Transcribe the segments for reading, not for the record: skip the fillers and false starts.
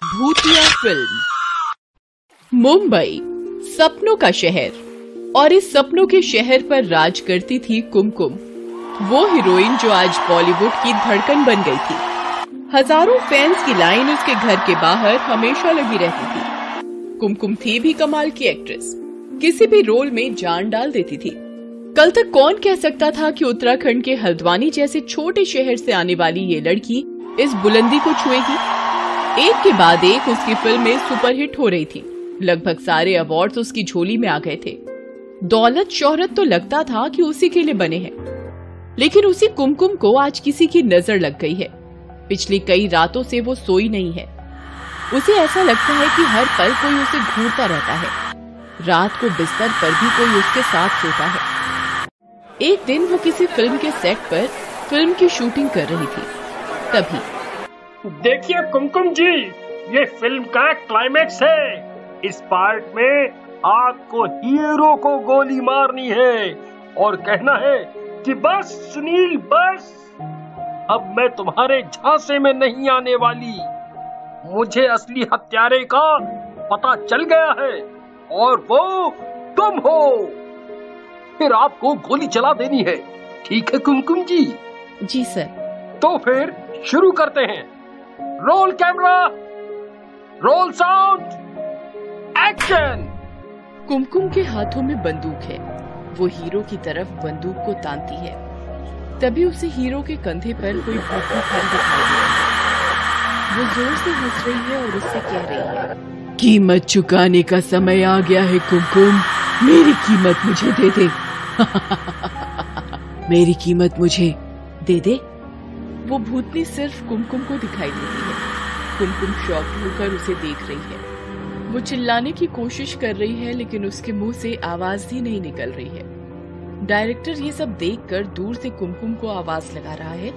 भूतिया फिल्म। मुंबई सपनों का शहर, और इस सपनों के शहर पर राज करती थी कुमकुम, वो हीरोइन जो आज बॉलीवुड की धड़कन बन गई थी। हजारों फैंस की लाइन उसके घर के बाहर हमेशा लगी रहती थी। कुमकुम थी भी कमाल की एक्ट्रेस, किसी भी रोल में जान डाल देती थी। कल तक कौन कह सकता था कि उत्तराखंड के हल्द्वानी जैसे छोटे शहर से आने वाली ये लड़की इस बुलंदी को छुएगी। एक के बाद एक उसकी फिल्में सुपरहिट हो रही थी। लगभग सारे अवार्ड्स उसकी झोली में आ गए थे। दौलत शोहरत तो लगता था कि उसी के लिए बने हैं, लेकिन उसी कुमकुम को आज किसी की नजर लग गई है। पिछली कई रातों से वो सोई नहीं है। उसे ऐसा लगता है कि हर पल कोई उसे घूरता रहता है। रात को बिस्तर पर भी कोई उसके साथ सोता है। एक दिन वो किसी फिल्म के सेट पर फिल्म की शूटिंग कर रही थी। तभी देखिए कुमकुम जी, ये फिल्म का क्लाइमेक्स है। इस पार्ट में आपको हीरो को गोली मारनी है और कहना है कि बस सुनील बस, अब मैं तुम्हारे झांसे में नहीं आने वाली। मुझे असली हत्यारे का पता चल गया है और वो तुम हो। फिर आपको गोली चला देनी है, ठीक है कुमकुम जी? जी सर। तो फिर शुरू करते हैं। Roll camera, roll sound, action. Kumkum के हाथों में बंदूक है। वो हीरो की तरफ बंदूक को तानती है। तभी उसे हीरो के कंधे पर कोई भूखी फल दिखाई दे रही है। वो जोर से हंस रही है और उससे कह रही है, कीमत चुकाने का समय आ गया है कुमकुम, मेरी कीमत मुझे दे दे। मेरी कीमत मुझे दे दे। वो भूतनी सिर्फ कुमकुम को दिखाई देती है। कुमकुम शॉक्ड होकर उसे देख रही है। वो चिल्लाने की कोशिश कर रही है, लेकिन उसके मुंह से आवाज ही नहीं निकल रही है। डायरेक्टर ये सब देखकर दूर से कुमकुम को आवाज लगा रहा है,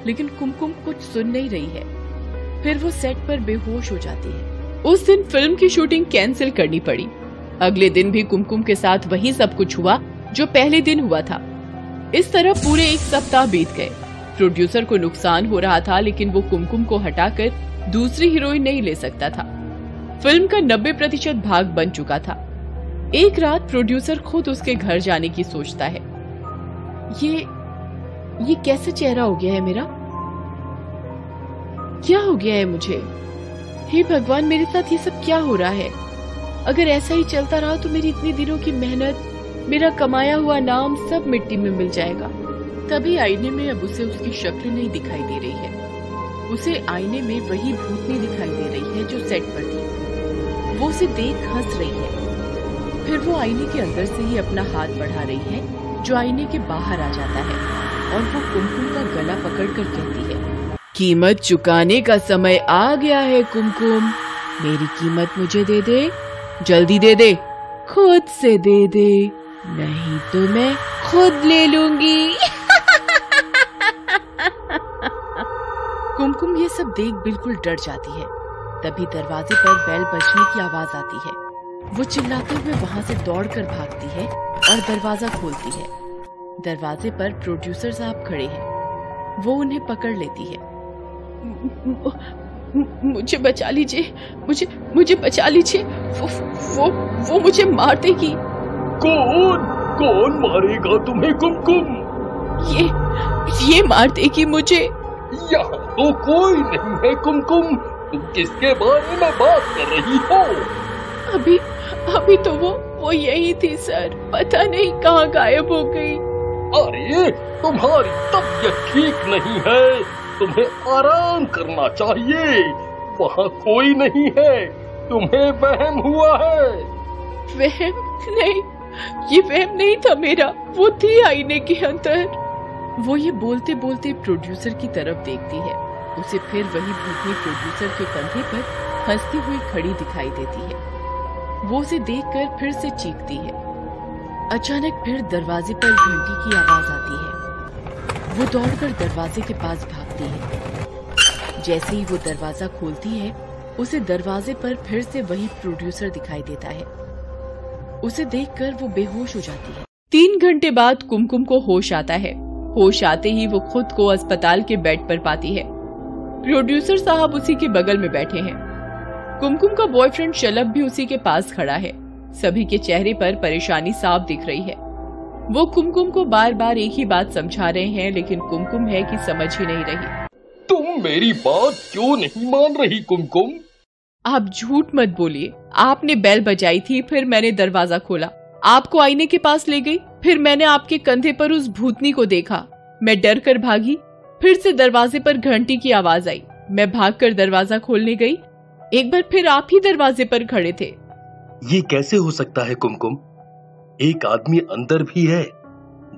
लेकिन कुमकुम कुछ सुन नहीं रही है। फिर वो सेट पर बेहोश हो जाती है। उस दिन फिल्म की शूटिंग कैंसिल करनी पड़ी। अगले दिन भी कुमकुम के साथ वही सब कुछ हुआ जो पहले दिन हुआ था। इस तरह पूरे एक सप्ताह बीत गए। प्रोड्यूसर को नुकसान हो रहा था, लेकिन वो कुमकुम को हटाकर दूसरी हीरोइन नहीं ले सकता था। फिल्म का 90% भाग बन चुका था। एक रात प्रोड्यूसर खुद उसके घर जाने की सोचता है। ये कैसे चेहरा हो गया है मेरा? क्या हो गया है मुझे? हे भगवान, मेरे साथ ये सब क्या हो रहा है? अगर ऐसा ही चलता रहा तो मेरी इतने दिनों की मेहनत, मेरा कमाया हुआ नाम सब मिट्टी में मिल जाएगा। तभी आईने में अब उसे उसकी शक्ल नहीं दिखाई दे रही है। उसे आईने में वही भूतनी दिखाई दे रही है जो सेट पर थी। वो उसे देख हंस रही है। फिर वो आईने के अंदर से ही अपना हाथ बढ़ा रही है, जो आईने के बाहर आ जाता है, और वो कुमकुम का गला पकड़कर कहती है, कीमत चुकाने का समय आ गया है कुमकुम, मेरी कीमत मुझे दे दे, जल्दी दे दे, खुद से दे दे, नहीं तो मैं खुद ले लूंगी। कुमकुम ये सब देख बिल्कुल डर जाती है। तभी दरवाजे पर बेल बजने की आवाज आती है। वो चिल्लाते हुए वहां से दौड़कर भागती है और दरवाजा खोलती है। दरवाजे पर प्रोड्यूसर साहब खड़े हैं। वो उन्हें पकड़ लेती है। मुझे बचा लीजिए, मुझे बचा लीजिए, वो मुझे मार देगी। कौन मारेगा तुम्हें कुमकुम? ये मार देगी मुझे। यहाँ तो कोई नहीं है कुमकुम, तुम किसके बारे में बात कर रही हो? अभी तो वो यही थी सर, पता नहीं कहाँ गायब हो गई। अरे तुम्हारी तबीयत ठीक नहीं है, तुम्हें आराम करना चाहिए। वहाँ कोई नहीं है, तुम्हें वहम हुआ है। वहम नहीं, ये वहम नहीं था मेरा, वो थी आईने के अंदर। वो ये बोलते बोलते प्रोड्यूसर की तरफ देखती है। उसे फिर वही भूतनी प्रोड्यूसर के कंधे पर हंसती हुई खड़ी दिखाई देती है। वो उसे देखकर फिर से चीखती है। अचानक फिर दरवाजे पर घंटी की आवाज आती है। वो दौड़कर दरवाजे के पास भागती है। जैसे ही वो दरवाजा खोलती है, उसे दरवाजे पर फिर से वही प्रोड्यूसर दिखाई देता है। उसे देखकर वो बेहोश हो जाती है। 3 घंटे बाद कुमकुम को होश आता है। होश आते ही वो खुद को अस्पताल के बेड पर पाती है। प्रोड्यूसर साहब उसी के बगल में बैठे हैं। कुमकुम का बॉयफ्रेंड शलभ भी उसी के पास खड़ा है। सभी के चेहरे पर परेशानी साफ दिख रही है। वो कुमकुम को बार बार एक ही बात समझा रहे हैं, लेकिन कुमकुम है कि समझ ही नहीं रही। तुम मेरी बात क्यों नहीं मान रही कुमकुम? आप झूठ मत बोलिए। आपने बेल बजाई थी, फिर मैंने दरवाजा खोला, आपको आईने के पास ले गई, फिर मैंने आपके कंधे पर उस भूतनी को देखा। मैं डर कर भागी, फिर से दरवाजे पर घंटी की आवाज आई। मैं भागकर दरवाजा खोलने गई, एक बार फिर आप ही दरवाजे पर खड़े थे। ये कैसे हो सकता है कुमकुम? एक आदमी अंदर भी है,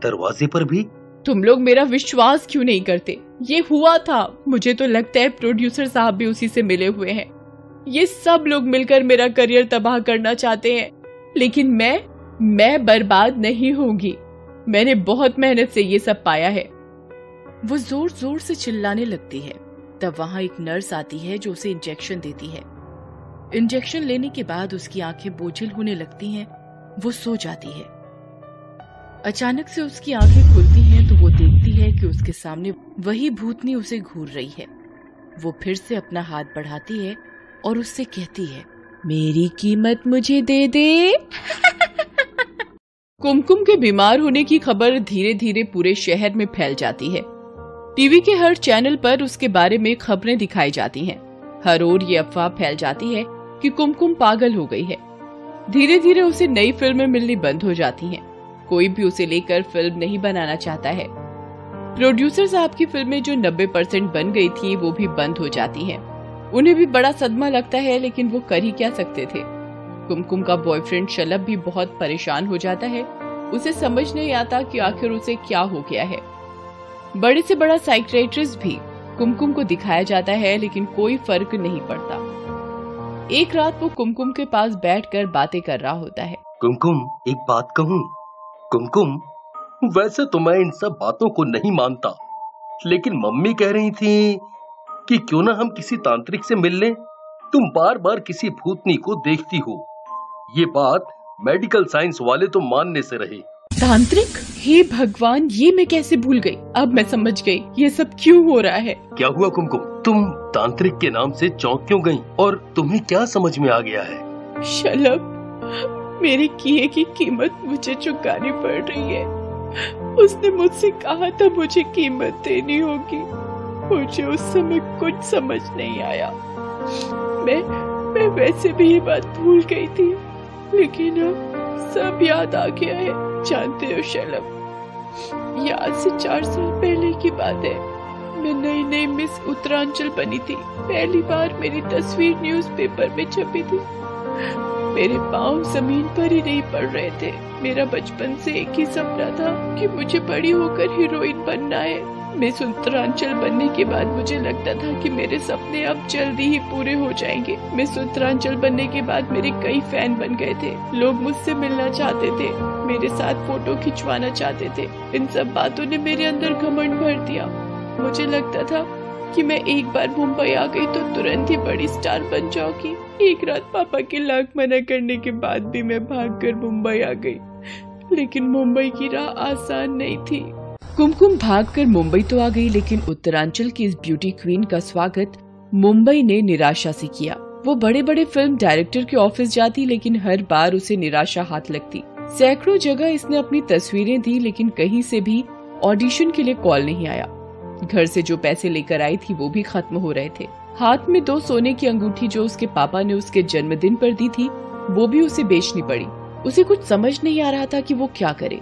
दरवाजे पर भी। तुम लोग मेरा विश्वास क्यों नहीं करते? ये हुआ था। मुझे तो लगता है प्रोड्यूसर साहब भी उसी से मिले हुए हैं। ये सब लोग मिलकर मेरा करियर तबाह करना चाहते हैं, लेकिन मैं बर्बाद नहीं होंगी। मैंने बहुत मेहनत से ये सब पाया है। वो जोर जोर से चिल्लाने लगती है। तब वहां एक नर्स आती है जो उसे इंजेक्शन देती है। इंजेक्शन लेने के बाद उसकी आंखें बोझिल होने लगती हैं। वो सो जाती है। अचानक से उसकी आंखें खुलती हैं तो वो देखती है कि उसके सामने वही भूतनी उसे घूर रही है। वो फिर से अपना हाथ बढ़ाती है और उससे कहती है, मेरी कीमत मुझे दे दे। कुमकुम के बीमार होने की खबर धीरे धीरे पूरे शहर में फैल जाती है। टीवी के हर चैनल पर उसके बारे में खबरें दिखाई जाती हैं। हर ओर ये अफवाह फैल जाती है कि कुमकुम पागल हो गई है। धीरे धीरे उसे नई फिल्में मिलनी बंद हो जाती हैं। कोई भी उसे लेकर फिल्म नहीं बनाना चाहता है। प्रोड्यूसर साहब की फिल्में जो 90% बन गई थी वो भी बंद हो जाती हैं। उन्हें भी बड़ा सदमा लगता है, लेकिन वो कर ही क्या सकते थे। कुमकुम का बॉयफ्रेंड शलभ भी बहुत परेशान हो जाता है। उसे समझ नहीं आता कि आखिर उसे क्या हो गया है। बड़े से बड़ा साइकियाट्रिस्ट भी कुमकुम को दिखाया जाता है, लेकिन कोई फर्क नहीं पड़ता। एक रात वो कुमकुम के पास बैठकर बातें कर रहा होता है। कुमकुम, एक बात कहूँ? कुमकुम, वैसे तो मैं इन सब बातों को नहीं मानता, लेकिन मम्मी कह रही थी कि क्यों ना हम किसी तांत्रिक से मिल लें। तुम बार बार किसी भूतनी को देखती हो। ये बात मेडिकल साइंस वाले तो मानने से रहे। तांत्रिक? हे भगवान, ये मैं कैसे भूल गई। अब मैं समझ गई ये सब क्यों हो रहा है। क्या हुआ कुमकुम? तुम तांत्रिक के नाम से चौंक क्यों गई और तुम्हें क्या समझ में आ गया है? शलभ, मेरे किए की कीमत मुझे चुकानी पड़ रही है। उसने मुझसे कहा था मुझे कीमत देनी होगी। मुझे उस समय कुछ समझ नहीं आया। मैं वैसे भी ये बात भूल गई थी, लेकिन अब सब याद आ गया है। जानते हो शलभ, ये आज से 4 साल पहले की बात है। मैं नई मिस उत्तरांचल बनी थी। पहली बार मेरी तस्वीर न्यूज़पेपर में छपी थी। मेरे पाँव जमीन पर ही नहीं पड़ रहे थे। मेरा बचपन से एक ही सपना था कि मुझे बड़ी होकर हीरोइन बनना है। मिस उत्तरांचल बनने के बाद मुझे लगता था कि मेरे सपने अब जल्दी ही पूरे हो जाएंगे। मिस उत्तरांचल बनने के बाद मेरे कई फैन बन गए थे। लोग मुझसे मिलना चाहते थे, मेरे साथ फोटो खिंचवाना चाहते थे। इन सब बातों ने मेरे अंदर घमंड भर दिया। मुझे लगता था कि मैं एक बार मुंबई आ गई तो तुरंत ही बड़ी स्टार बन जाऊंगी। एक रात पापा के लाख मना करने के बाद भी मैं भागकर मुंबई आ गई, लेकिन मुंबई की राह आसान नहीं थी। कुमकुम भागकर मुंबई तो आ गई, लेकिन उत्तरांचल की इस ब्यूटी क्वीन का स्वागत मुंबई ने निराशा से किया। वो बड़े बड़े फिल्म डायरेक्टर के ऑफिस जाती, लेकिन हर बार उसे निराशा हाथ लगती। सैकड़ों जगह इसने अपनी तस्वीरें दी, लेकिन कहीं से भी ऑडिशन के लिए कॉल नहीं आया। घर से जो पैसे लेकर आई थी वो भी खत्म हो रहे थे। हाथ में 2 सोने की अंगूठी जो उसके पापा ने उसके जन्मदिन पर दी थी, वो भी उसे बेचनी पड़ी। उसे कुछ समझ नहीं आ रहा था कि वो क्या करे।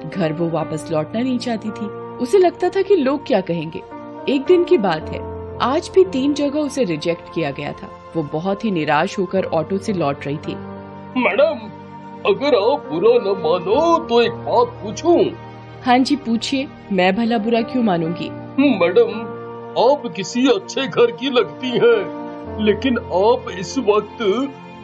घर वो वापस लौटना नहीं चाहती थी। उसे लगता था कि लोग क्या कहेंगे। एक दिन की बात है, आज भी 3 जगह उसे रिजेक्ट किया गया था। वो बहुत ही निराश होकर ऑटो से लौट रही थी। मैडम, अगर आप बुरा न मानो तो एक बात पूछूं? हाँ जी, पूछिए। मैं भला बुरा क्यों मानूंगी? मैडम, आप किसी अच्छे घर की लगती हैं, लेकिन आप इस वक्त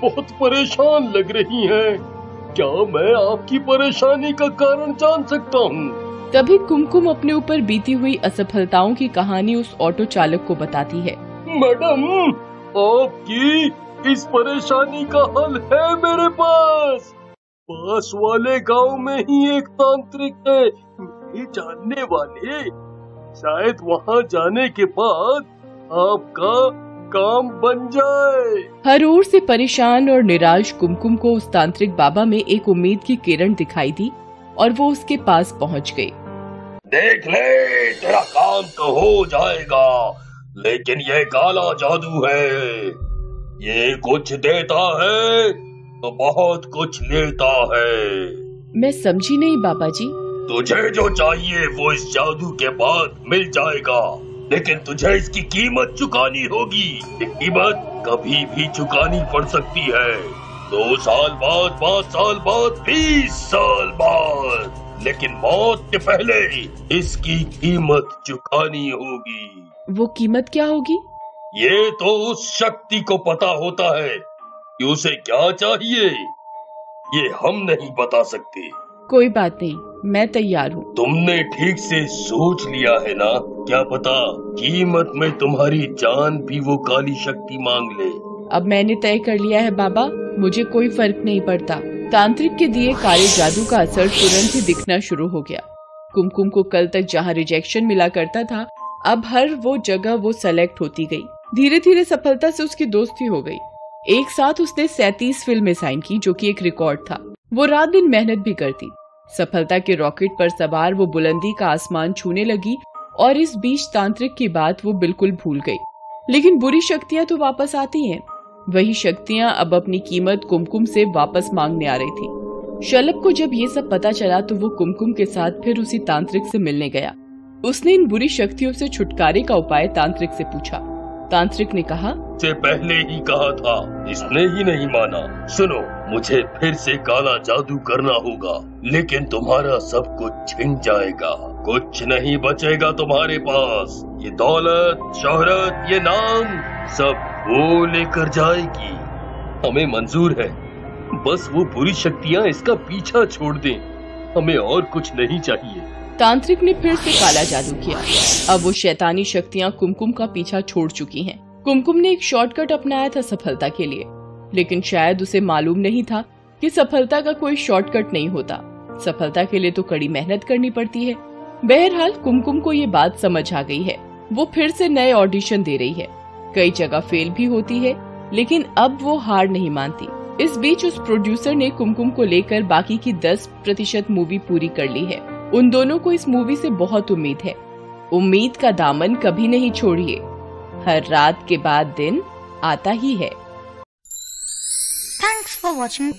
बहुत परेशान लग रही हैं। क्या मैं आपकी परेशानी का कारण जान सकता हूँ? तभी कुमकुम अपने ऊपर बीती हुई असफलताओं की कहानी उस ऑटो चालक को बताती है। मैडम, आपकी इस परेशानी का हल है मेरे पास। पास वाले गांव में ही एक तांत्रिक है, मेरे जानने वाले। शायद वहाँ जाने के बाद आपका काम बन जाए। हर ओर से परेशान और निराश कुमकुम को उस तांत्रिक बाबा में एक उम्मीद की किरण दिखाई दी और वो उसके पास पहुंच गई। देख ले, तेरा काम तो हो जाएगा, लेकिन ये काला जादू है। ये कुछ देता है तो बहुत कुछ लेता है। मैं समझी नहीं बाबा जी। तुझे जो चाहिए वो इस जादू के बाद मिल जाएगा, लेकिन तुझे इसकी कीमत चुकानी होगी। ये कीमत कभी भी चुकानी पड़ सकती है। 2 साल बाद, 5 साल बाद, 20 साल बाद, लेकिन मौत के पहले इसकी कीमत चुकानी होगी। वो कीमत क्या होगी? ये तो उस शक्ति को पता होता है कि उसे क्या चाहिए। ये हम नहीं बता सकते। कोई बात नहीं, मैं तैयार हूँ। तुमने ठीक से सोच लिया है ना? क्या पता कीमत में तुम्हारी जान भी वो काली शक्ति मांग ले। अब मैंने तय कर लिया है बाबा, मुझे कोई फर्क नहीं पड़ता। तांत्रिक के दिए काले जादू का असर तुरंत ही दिखना शुरू हो गया। कुमकुम को कल तक जहाँ रिजेक्शन मिला करता था, अब हर वो जगह वो सेलेक्ट होती गई। धीरे धीरे सफलता से उसकी दोस्ती हो गई। एक साथ उसने 37 फिल्में साइन की, जो कि एक रिकॉर्ड था। वो रात दिन मेहनत भी करती। सफलता के रॉकेट पर सवार वो बुलंदी का आसमान छूने लगी और इस बीच तांत्रिक की बात वो बिल्कुल भूल गई। लेकिन बुरी शक्तियां तो वापस आती हैं। वही शक्तियां अब अपनी कीमत कुमकुम से वापस मांगने आ रही थी। शलभ को जब ये सब पता चला तो वो कुमकुम के साथ फिर उसी तांत्रिक से मिलने गया। उसने इन बुरी शक्तियों से छुटकारे का उपाय तांत्रिक से पूछा। तांत्रिक ने कहा, से पहले ही कहा था, इसने ही नहीं माना। सुनो, मुझे फिर से काला जादू करना होगा, लेकिन तुम्हारा सब कुछ छिन जाएगा। कुछ नहीं बचेगा तुम्हारे पास। ये दौलत, शोहरत, ये नाम सब वो लेकर जाएगी। हमें मंजूर है, बस वो बुरी शक्तियाँ इसका पीछा छोड़ दें। हमें और कुछ नहीं चाहिए। तांत्रिक ने फिर से काला जादू किया। अब वो शैतानी शक्तियां कुमकुम का पीछा छोड़ चुकी हैं। कुमकुम ने एक शॉर्टकट अपनाया था सफलता के लिए, लेकिन शायद उसे मालूम नहीं था कि सफलता का कोई शॉर्टकट नहीं होता। सफलता के लिए तो कड़ी मेहनत करनी पड़ती है। बहरहाल कुमकुम को ये बात समझ आ गई है। वो फिर से नए ऑडिशन दे रही है। कई जगह फेल भी होती है, लेकिन अब वो हार नहीं मानती। इस बीच उस प्रोड्यूसर ने कुमकुम को लेकर बाकी की 10% मूवी पूरी कर ली है। उन दोनों को इस मूवी से बहुत उम्मीद है। उम्मीद का दामन कभी नहीं छोड़िए, हर रात के बाद दिन आता ही है। Thanks for watching.